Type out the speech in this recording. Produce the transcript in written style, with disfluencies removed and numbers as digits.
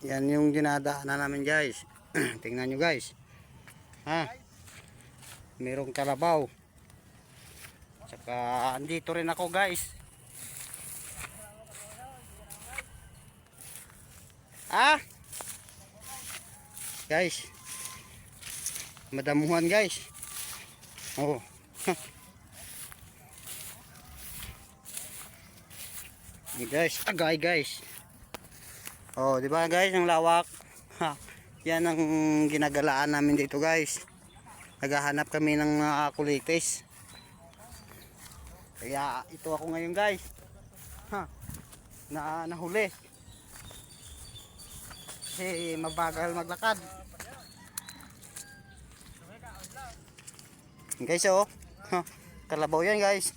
Yan yung dinadaanan namin guys. Tingnan nyo guys. Ha? Merong kalabaw. Tsaka andito rin ako guys. Ah? Guys. Madamuhan guys. Oh. Guys, agay guys. Oh, di ba guys, ang lawak. Ha. Yan ang ginagalaan namin dito guys. Naghahanap kami ng kulitis. Kaya ito ako ngayon guys. Ha. Nahuli. Kasi mabagal maglakad. Guys, oh. Ha. Kalabaw yan guys.